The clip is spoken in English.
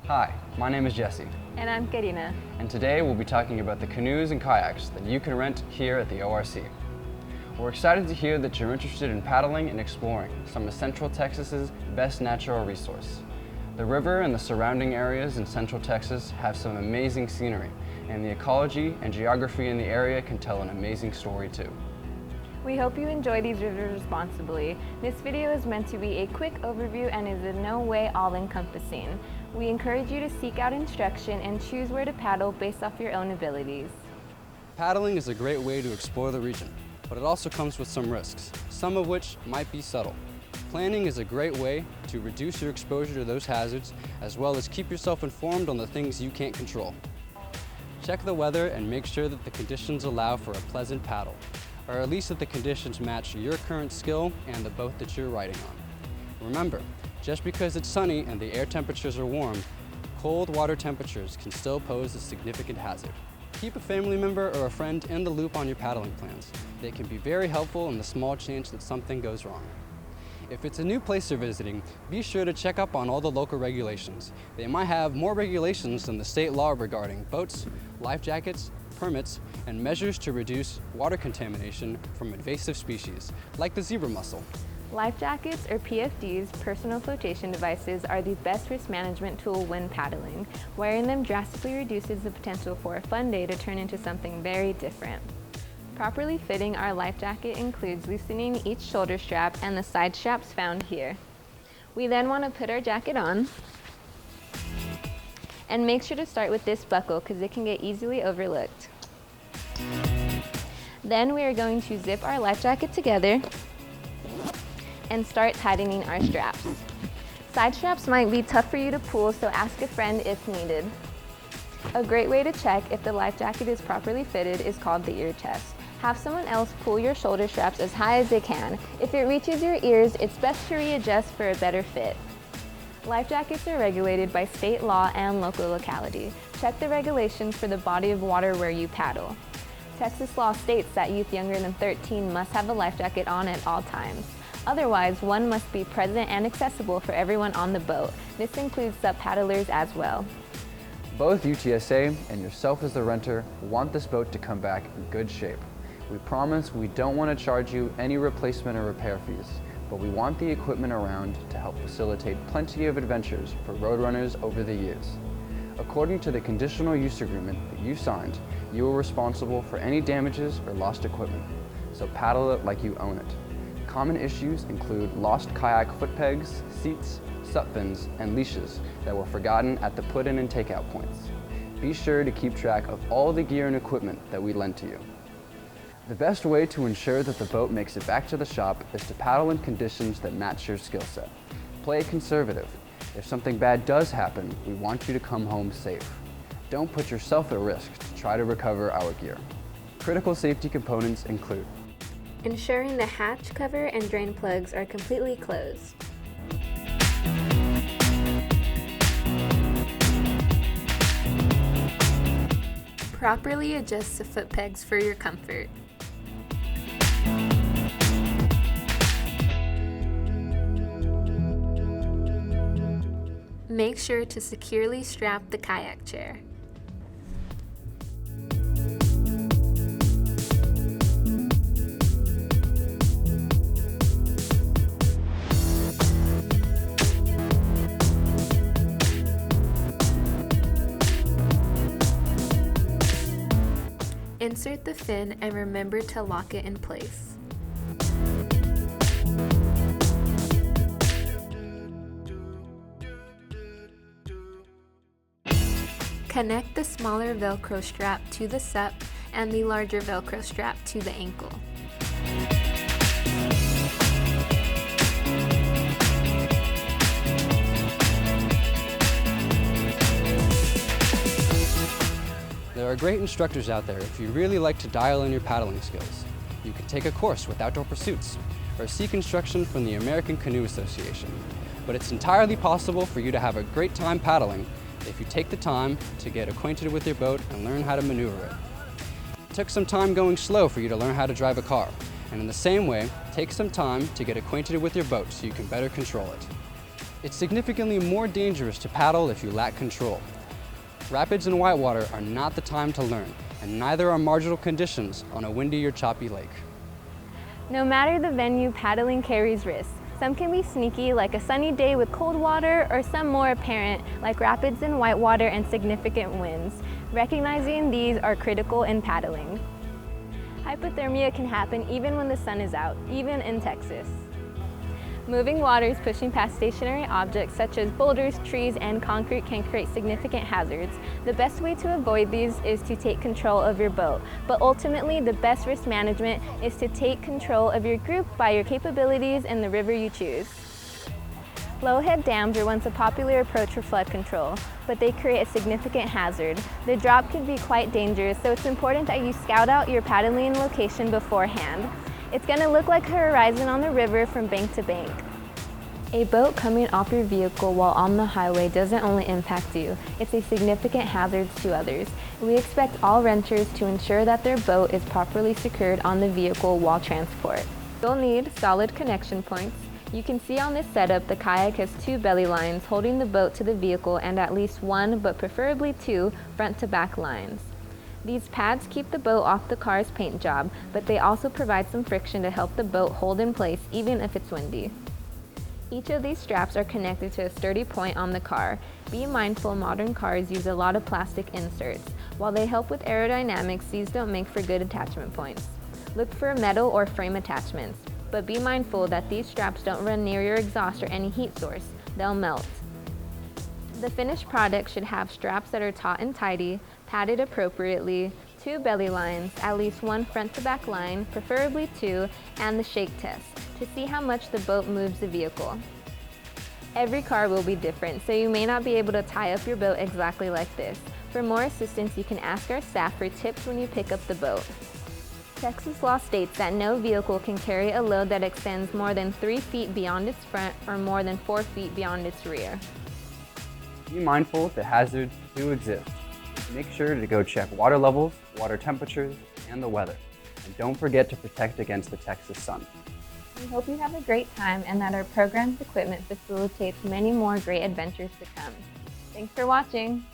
Hi, my name is Jesse. And I'm Karina. And today we'll be talking about the canoes and kayaks that you can rent here at the ORC. We're excited to hear that you're interested in paddling and exploring some of Central Texas's best natural resource. The river and the surrounding areas in Central Texas have some amazing scenery, and the ecology and geography in the area can tell an amazing story too. We hope you enjoy these rivers responsibly. This video is meant to be a quick overview and is in no way all-encompassing. We encourage you to seek out instruction and choose where to paddle based off your own abilities. Paddling is a great way to explore the region, but it also comes with some risks, some of which might be subtle. Planning is a great way to reduce your exposure to those hazards, as well as keep yourself informed on the things you can't control. Check the weather and make sure that the conditions allow for a pleasant paddle, or at least that the conditions match your current skill and the boat that you're riding on. Remember, just because it's sunny and the air temperatures are warm, cold water temperatures can still pose a significant hazard. Keep a family member or a friend in the loop on your paddling plans. They can be very helpful in the small chance that something goes wrong. If it's a new place you're visiting, be sure to check up on all the local regulations. They might have more regulations than the state law regarding boats, life jackets, permits, and measures to reduce water contamination from invasive species, like the zebra mussel. Life jackets, or PFDs, personal flotation devices, are the best risk management tool when paddling. Wearing them drastically reduces the potential for a fun day to turn into something very different. Properly fitting our life jacket includes loosening each shoulder strap and the side straps found here. We then want to put our jacket on, and make sure to start with this buckle because it can get easily overlooked. Then we are going to zip our life jacket together and start tightening our straps. Side straps might be tough for you to pull, so ask a friend if needed. A great way to check if the life jacket is properly fitted is called the ear test. Have someone else pull your shoulder straps as high as they can. If it reaches your ears, it's best to readjust for a better fit. Life jackets are regulated by state law and local locality. Check the regulations for the body of water where you paddle. Texas law states that youth younger than 13 must have a life jacket on at all times. Otherwise, one must be present and accessible for everyone on the boat. This includes sub-paddlers as well. Both UTSA and yourself as the renter want this boat to come back in good shape. We promise we don't want to charge you any replacement or repair fees, but we want the equipment around to help facilitate plenty of adventures for road runners over the years. According to the conditional use agreement that you signed, you are responsible for any damages or lost equipment, so paddle it like you own it. Common issues include lost kayak foot pegs, seats, sup fins, and leashes that were forgotten at the put-in and takeout points. Be sure to keep track of all the gear and equipment that we lend to you. The best way to ensure that the boat makes it back to the shop is to paddle in conditions that match your skill set. Play it conservative. If something bad does happen, we want you to come home safe. Don't put yourself at risk to try to recover our gear. Critical safety components include ensuring the hatch, cover, and drain plugs are completely closed. Properly adjust the foot pegs for your comfort. Make sure to securely strap the kayak chair. Insert the fin and remember to lock it in place. Connect the smaller Velcro strap to the sup and the larger Velcro strap to the ankle. There are great instructors out there if you really like to dial in your paddling skills. You can take a course with Outdoor Pursuits or seek instruction from the American Canoe Association. But it's entirely possible for you to have a great time paddling if you take the time to get acquainted with your boat and learn how to maneuver it. It took some time going slow for you to learn how to drive a car, and in the same way, take some time to get acquainted with your boat so you can better control it. It's significantly more dangerous to paddle if you lack control. Rapids and whitewater are not the time to learn, and neither are marginal conditions on a windy or choppy lake. No matter the venue, paddling carries risks. Some can be sneaky, like a sunny day with cold water, or some more apparent, like rapids and whitewater and significant winds. Recognizing these are critical in paddling. Hypothermia can happen even when the sun is out, even in Texas. Moving waters pushing past stationary objects such as boulders, trees, and concrete can create significant hazards. The best way to avoid these is to take control of your boat, but ultimately the best risk management is to take control of your group by your capabilities in the river you choose. Flowhead dams were once a popular approach for flood control, but they create a significant hazard. The drop can be quite dangerous, so it's important that you scout out your paddling location beforehand. It's going to look like a horizon on the river from bank to bank. A boat coming off your vehicle while on the highway doesn't only impact you, it's a significant hazard to others. We expect all renters to ensure that their boat is properly secured on the vehicle while transport. You'll need solid connection points. You can see on this setup the kayak has 2 belly lines holding the boat to the vehicle and at least 1, but preferably 2, front to back lines. These pads keep the boat off the car's paint job, but they also provide some friction to help the boat hold in place even if it's windy. Each of these straps are connected to a sturdy point on the car. Be mindful modern cars use a lot of plastic inserts. While they help with aerodynamics, these don't make for good attachment points. Look for metal or frame attachments, but be mindful that these straps don't run near your exhaust or any heat source. They'll melt. The finished product should have straps that are taut and tidy, padded appropriately, 2 belly lines, at least 1 front to back line, preferably 2, and the shake test to see how much the boat moves the vehicle. Every car will be different, so you may not be able to tie up your boat exactly like this. For more assistance, you can ask our staff for tips when you pick up the boat. Texas law states that no vehicle can carry a load that extends more than 3 feet beyond its front or more than 4 feet beyond its rear. Be mindful that hazards do exist. Make sure to go check water levels, water temperatures, and the weather. And don't forget to protect against the Texas sun. We hope you have a great time and that our program's equipment facilitates many more great adventures to come. Thanks for watching.